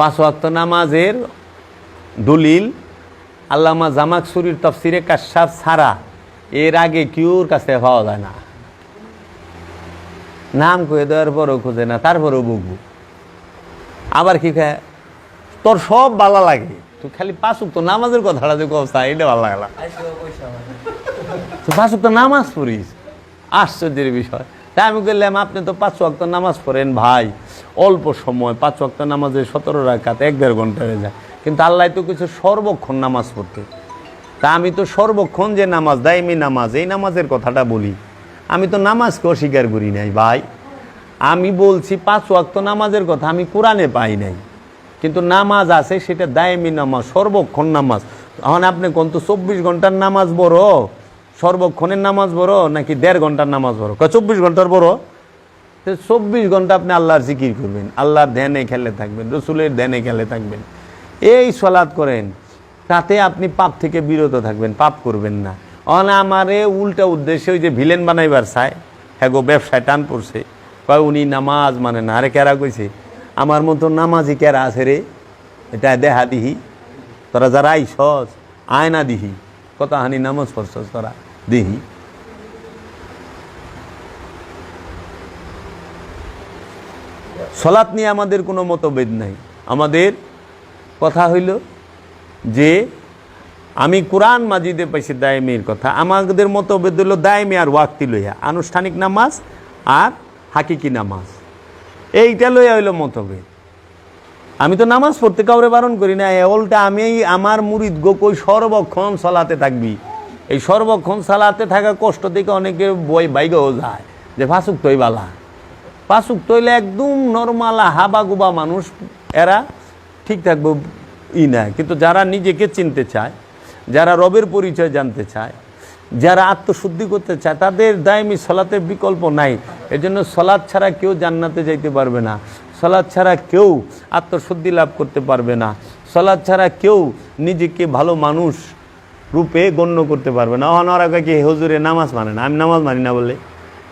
5 ওয়াক্ত নামাজের দলিল আল্লামা জামাকসুরির তাফসিরে কাশফ ছাড়া এর আগে কেউর কাছে পাওয়া যায় না। নাম কয়ে দেওয়ার পরও খোঁজে না, তারপরেও বুকবু। আবার কি খায়, তোর সব ভালো লাগে, তুই খালি 5 ওয়াক্ত নামাজের কথাটা যে কথা এটা ভালো লাগলা, তুই 5 ওয়াক্ত নামাজ পড়িস, আশ্চর্যের বিষয়। তাই আমি বললাম আপনি তো 5 ওয়াক্ত নামাজ পড়েন ভাই, অল্প সময় 5 ওয়াক্ত নামাজে 17 রাকাত 1-1.5 ঘন্টা হয়ে যায়, কিন্তু আল্লাহ তো কিছু সর্বক্ষণ নামাজ পড়তে। তা আমি তো সর্বক্ষণ যে নামাজ, দাইমি নামাজ, এই নামাজের কথাটা বলি। আমি তো নামাজকে অস্বীকার করি নাই ভাই, আমি বলছি 5 ওয়াক্ত নামাজের কথা আমি কোরআনে পাই নাই, কিন্তু নামাজ আছে, সেটা দাইমি নামাজ, সর্বক্ষণ নামাজ। এখন আপনি কোন তো 24 ঘন্টার নামাজ বড়, সর্বক্ষণের নামাজ বড়, নাকি 1.5 ঘন্টার নামাজ বড়? 24 ঘন্টার বড়। 24 ঘন্টা আপনি আল্লাহর জিকির করবেন, আল্লাহর ধ্যানে খেলে থাকবেন, রসুলের ধ্যানে খেলে থাকবেন, এই সালাত করেন, তাতে আপনি পাপ থেকে বিরত থাকবেন, পাপ করবেন না। আমারে উল্টা উদ্দেশ্যে ওই যে ভিলেন বানাইবার চায়, হ্যাঁ গো ব্যবসায় টান পড়ছে, কয় উনি নামাজ মানে না। আরে কেরা কইছে, আমার মতো নামাজি কেরা আছে রে, এটা দেহা দিহি, তোরা যারা আইসস আয়না দিহি, কত হানি নামাজ পড়ছস তোরা দিহি। সালাত নিয়ে আমাদের কোনো মতভেদ নাই। আমাদের কথা হইল যে আমি কোরআন মাজিদে পাইছি দায়মের কথা, আমাদের মতভেদ হইল দায়মে আর ওয়াক্তি লইয়া, আনুষ্ঠানিক নামাজ আর হাকিকি নামাজ, এইটা লইয়া হইল মতভেদ। আমি তো নামাজ পড়তে কাউরে বারণ করি না, উল্টা আমি আমার মুরিদ গো কই সর্বক্ষণ সালাতে থাকবি। এই সর্বক্ষণ সালাতে থাকা কষ্ট থেকে অনেকে বই বাইগেও যায় যে 5 ওয়াক্তই বালা, 5 ওয়াক্ত হইলে একদম নর্মাল হাবা গুবা মানুষ, এরা ঠিক থাকবে ই না। কিন্তু যারা নিজেকে চিনতে চায়, যারা রবের পরিচয় জানতে চায়, যারা আত্মশুদ্ধি করতে চায়, তাদের দায়মি সালাতের বিকল্প নাই। এজন্য সালাত ছাড়া কেউ জান্নাতে যাইতে পারবে না, সালাত ছাড়া কেউ আত্মশুদ্ধি লাভ করতে পারবে না, সালাত ছাড়া কেউ নিজেকে ভালো মানুষ রূপে গণ্য করতে পারবে না। ওরা কি হুজুরে নামাজ মানে না, আমি নামাজ মানি না বলে,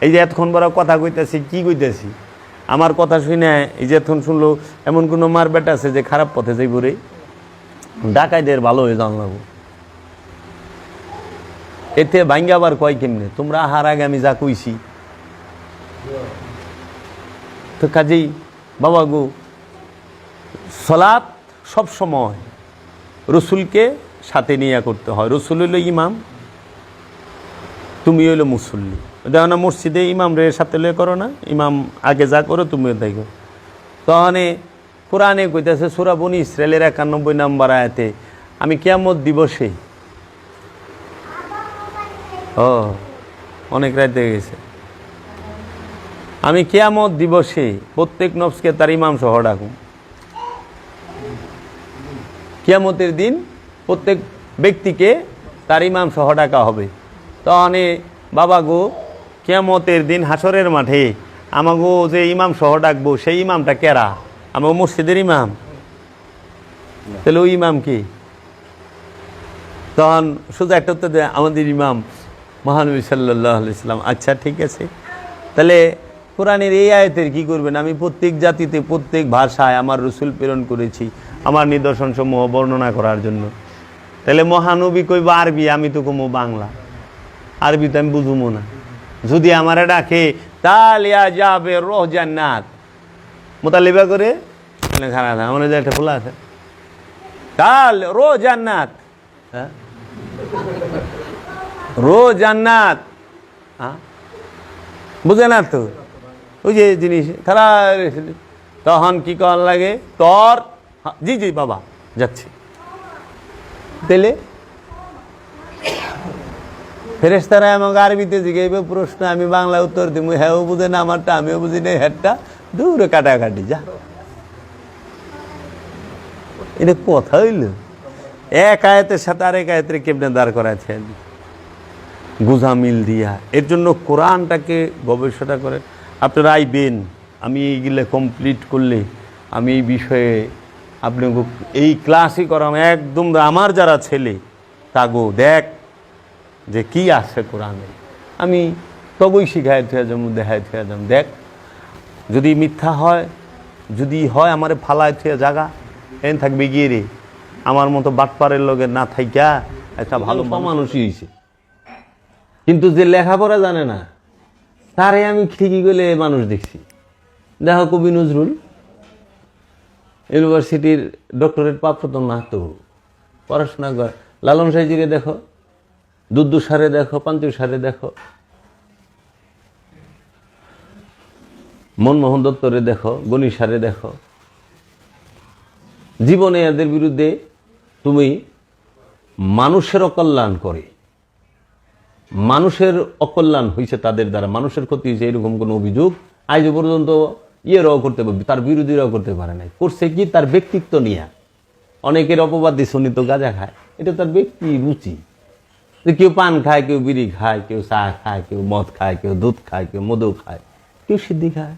এই যে এতক্ষণ বড় কথা কইতেছি, কি কইতেছি, আমার কথা শুনে এই যে এতক্ষণ শুনলো, এমন কোনো মার বেটা আছে যে খারাপ পথে যাইব রে, ডাকাইদের ভালো হয়ে যান লাগবো। এতে ভাঙ্গা আবার কয় কেমনে, তোমরা আহার আগে আমি যা কইছি। তো কাজেই বাবা গো, সালাত সব সময় রসুলকে সাথে নিয়ে করতে হয়। রসুল হইল ইমাম, তুমি হইল মুসল্লি। দেখো না মসজিদে ইমাম রে সাথে লয়ে করো না, ইমাম আগে যা করো তুমিও তাই করো। তখনে কোরআনে কইতেছে সূরা বনী ইসরাইলের 91 নম্বর আয়াতে, আমি কিয়ামত দিবসে, অনেক রাত হয়ে গেছে, আমি কিয়ামত দিবসে প্রত্যেক নফসকে তার ইমাম সহ ডাকুম। কিয়ামতের দিন প্রত্যেক ব্যক্তিকে তার ইমাম সহ ডাকা হবে। তখনে বাবা গো, কিয়ামতের দিন হাসরের মাঠে আমাগো যে ইমাম সহ ডাকবো, সেই ইমামটা কেরা? আমার মসজিদের ইমাম? তাহলে ওই ইমাম কি? তখন সোজা একটা উত্তর দেয়, আমাদের ইমাম মহানবী সাল্লাল্লাহু আলাইহি সাল্লাম। আচ্ছা ঠিক আছে, তাহলে কোরআনের এই আয়াতের কি করবেন? আমি প্রত্যেক জাতিতে প্রত্যেক ভাষায় আমার রসুল প্রেরণ করেছি আমার নিদর্শন সমূহ বর্ণনা করার জন্য। তাহলে মহানবী কইব আরবি, আমি তো কমো বাংলা, আরবি তো আমি বুঝবো না। যদি আমারে ডাকে তালিয়া যাবে রোহ জান্নাত, মোতালিবা করে খারাপ আমার যে একটা ফুলা আছে, তাল রো জান্নাত, হ্যাঁ রো জান্নাত, হ্যাঁ বুঝে না তো ওই যে জিনিস খারাপ। তখন কি করার লাগে তোর? জি জি বাবা যাচ্ছি। তাহলে ফেরেশতারা আমাকে আরবিতে জিজ্ঞাসা প্রশ্ন, আমি বাংলা উত্তর দিব, হ্যাঁ বুঝে না আমারটা, আমিও বুঝি না হ্যাঁটা, দূরে কাটাকাটি যা। এটা কথা হইল? এক আয়াতের সাথে আরেক আয়াতের কেমনে দাঁড় করাছেন গুজামিল দিয়া। এর জন্য কোরআনটাকে গবেষণা করে আপনারা আইবেন, আমি এইগুলো কমপ্লিট করলে আমি এই বিষয়ে আপনি এই ক্লাসই করাম একদম। আমার যারা ছেলে তাগো দেখ যে কি আছে কোরআনে, আমি তবই শিখায় থুয়া যাম, দেখায় থুয়া যাম। দেখ যদি মিথ্যা হয়, যদি হয় আমারে ফালায় থুয়া জাগা, এন থাকবে গিয়ে রে আমার মতো বাটপারের লগে না থাইকা একটা ভালো মানুষই হয়েছে। কিন্তু যে লেখাপড়া জানে না তারে আমি ঠিকই গেলে মানুষ দেখছি। দেখো কবি নজরুল ইউনিভার্সিটির ডক্টরেট প্রাপ্ত তো না, তো পড়াশোনা করে। লালন সাইজিরে দেখো, দুদ্দু সারে দেখো, পাঞ্চু সারে দেখো, মনমোহন দত্তরে দেখো, গণি সারে দেখো। জীবনে এদের বিরুদ্ধে তুমি মানুষের অকল্যাণ করে, মানুষের অকল্যাণ হয়েছে তাদের দ্বারা, মানুষের ক্ষতি হয়েছে এরকম কোনো অভিযোগ আজ পর্যন্ত ইয়েরাও করতে পারবে, তার বিরোধীরাও করতে পারে নাই। করছে কি তার ব্যক্তিত্ব নিয়ে। অনেকের অপবাদ দিচ্ছে উনি তো গাঁজা খায়, এটা তার ব্যক্তি রুচি। কেউ পান খায়, কেউ বিড়ি খায়, কেউ চা খায়, কেউ মদ খায়, কেউ দুধ খায়, কেউ মধু খায়, কেউ সিদ্ধি খায়।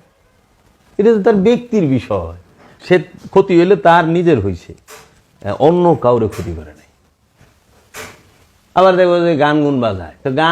এটা তো তার ব্যক্তির বিষয়। সে ক্ষতি হইলে তার নিজের হয়েছে, অন্য কাউরে ক্ষতি করে নাই। আবার দেখবো যে গান গুন বাজায়, তো গান